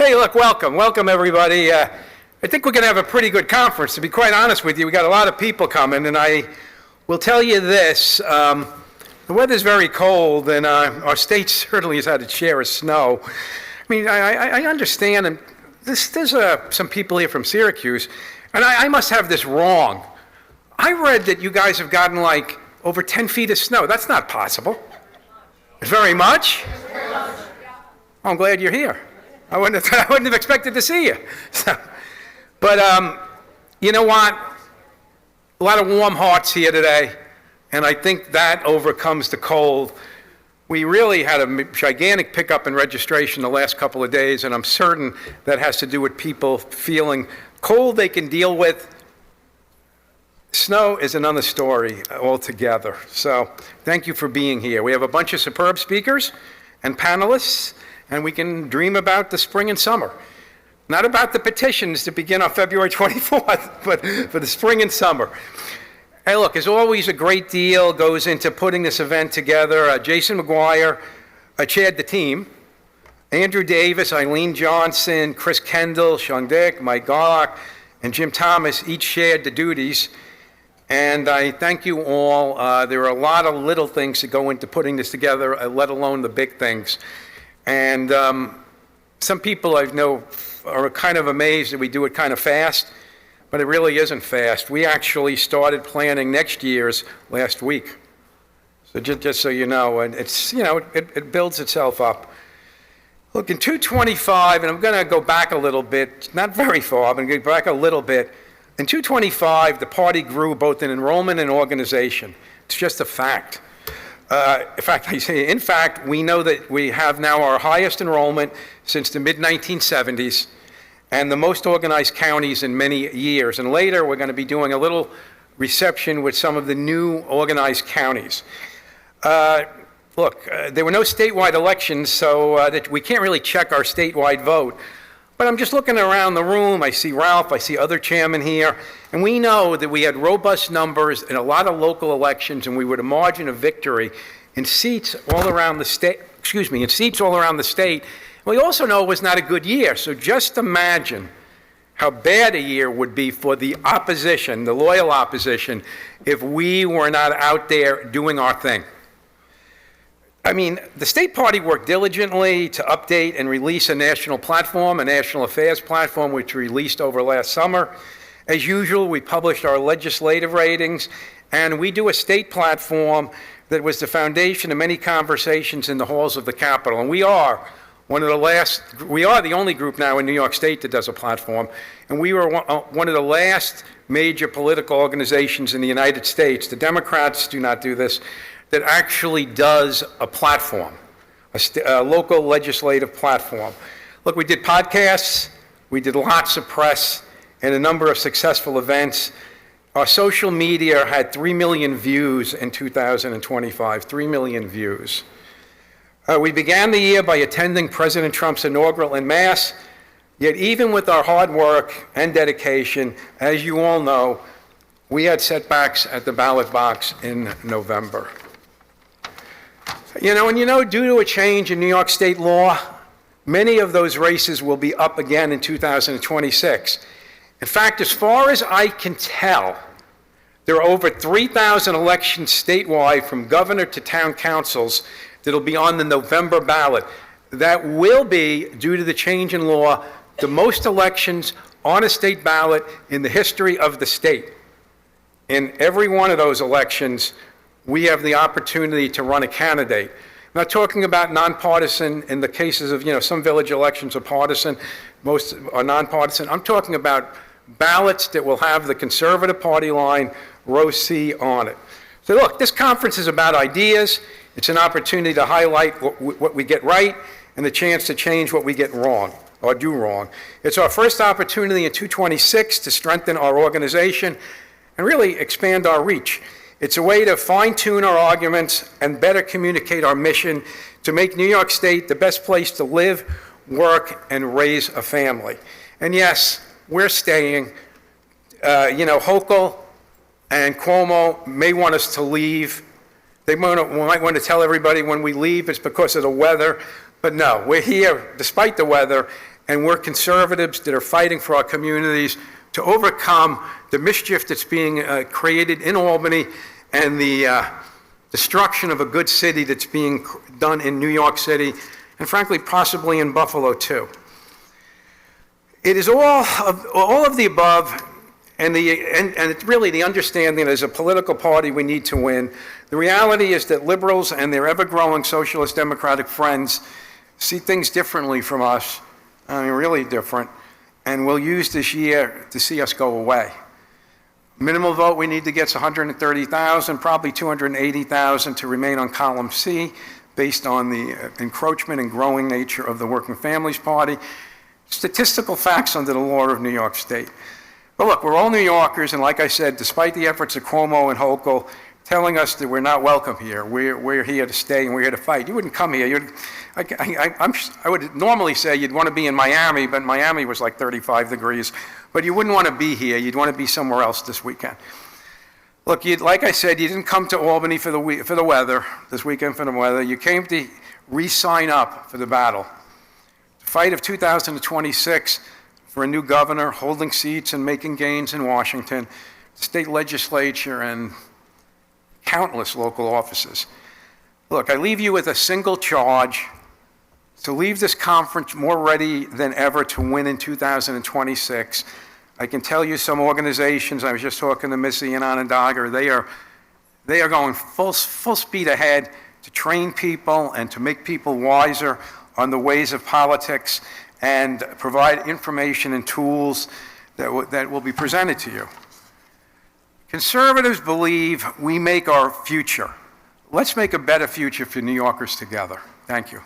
Hey, look, welcome everybody. I think we're going to have a pretty good conference. To be quite honest with you, we got a lot of people coming, and I will tell you this, the weather's very cold, and our state certainly has had its share of snow. I mean, I understand, and there's some people here from Syracuse, and I must have this wrong. I read that you guys have gotten like over 10 feet of snow. That's not possible. Very much? I'm glad you're here. I wouldn't have expected to see you. But you know what? A lot of warm hearts here today, and I think that overcomes the cold. We really had a gigantic pickup in registration the last couple of days, and I'm certain that has to do with people feeling cold they can deal with. Snow is another story altogether. So thank you for being here. We have a bunch of superb speakers and panelists, and we can dream about the spring and summer. Not about the petitions that begin on February 24th, but for the spring and summer. Hey, look, as always, a great deal goes into putting this event together. Jason McGuire chaired the team. Andrew Davis, Eileen Johnson, Chris Kendall, Sean Dick, Mike Garlock, and Jim Thomas each shared the duties. And I thank you all. There are a lot of little things that go into putting this together, let alone the big things. And some people I know are kind of amazed that we do it kind of fast, but it really isn't fast. We actually started planning next year's last week. So just so you know, and it's, you know, it builds itself up. Look, in 225, and I'm going to go back a little bit, not very far, I'm going to go back a little bit. In 225, the party grew both in enrollment and organization. It's just a fact. In fact, we know that we have now our highest enrollment since the mid-1970s and the most organized counties in many years. And later, we're going to be doing a little reception with some of the new organized counties. There were no statewide elections, so that we can't really check our statewide vote. But I'm just looking around the room. I see Ralph, I see other chairmen here, and we know that we had robust numbers in a lot of local elections, and we were a margin of victory in seats all around the state. We also know it was not a good year, so just imagine how bad a year would be for the opposition, the loyal opposition, if we were not out there doing our thing. I mean, the state party worked diligently to update and release a national platform, a national affairs platform, which we released over last summer. As usual, we published our legislative ratings, and we do a state platform that was the foundation of many conversations in the halls of the Capitol. And we are the only group now in New York State that does a platform, and we were one of the last major political organizations in the United States. The Democrats do not do this, that actually does a platform, a local legislative platform. Look, we did podcasts, we did lots of press, and a number of successful events. Our social media had 3 million views in 2025, 3 million views. We began the year by attending President Trump's inaugural en masse, yet even with our hard work and dedication, as you all know, we had setbacks at the ballot box in November. Due to a change in New York State law, many of those races will be up again in 2026. In fact, as far as I can tell, there are over 3,000 elections statewide from governor to town councils that'll be on the November ballot. That will be, due to the change in law, the most elections on a state ballot in the history of the state. In every one of those elections, we have the opportunity to run a candidate. I'm not talking about nonpartisan in the cases of, some village elections are partisan, most are nonpartisan. I'm talking about ballots that will have the Conservative Party line, row C, on it. So look, this conference is about ideas. It's an opportunity to highlight what we get right and the chance to change what we get wrong or do wrong. It's our first opportunity in 226 to strengthen our organization and really expand our reach. It's a way to fine-tune our arguments and better communicate our mission to make New York State the best place to live, work, and raise a family. And yes, we're staying. Hochul and Cuomo may want us to leave. They might want to tell everybody when we leave it's because of the weather. But no, we're here despite the weather, and we're conservatives that are fighting for our communities to overcome the mischief that's being created in Albany and the destruction of a good city that's being done in New York City, and frankly, possibly in Buffalo too. It is all of the above, and it's really the understanding that as a political party we need to win. The reality is that liberals and their ever-growing socialist democratic friends see things differently from us, I mean really different, and will use this year to see us go away. Minimum vote we need to get is 130,000, probably 280,000 to remain on column C, based on the encroachment and growing nature of the Working Families Party. Statistical facts under the law of New York State. But look, we're all New Yorkers, and like I said, despite the efforts of Cuomo and Hochul telling us that we're not welcome here, we're here to stay and we're here to fight. You wouldn't come here. I would normally say you'd want to be in Miami, but Miami was like 35 degrees. But you wouldn't want to be here. You'd want to be somewhere else this weekend. Look, like I said, you didn't come to Albany for the weather, this weekend for the weather. You came to re-sign up for the battle. The fight of 2026 for a new governor, holding seats and making gains in Washington, the state legislature, and countless local offices. Look, I leave you with a single charge: to leave this conference more ready than ever to win in 2026. I can tell you some organizations, I was just talking to Missy and Onondaga, they are going full speed ahead to train people and to make people wiser on the ways of politics and provide information and tools that will be presented to you. Conservatives believe we make our future. Let's make a better future for New Yorkers together. Thank you.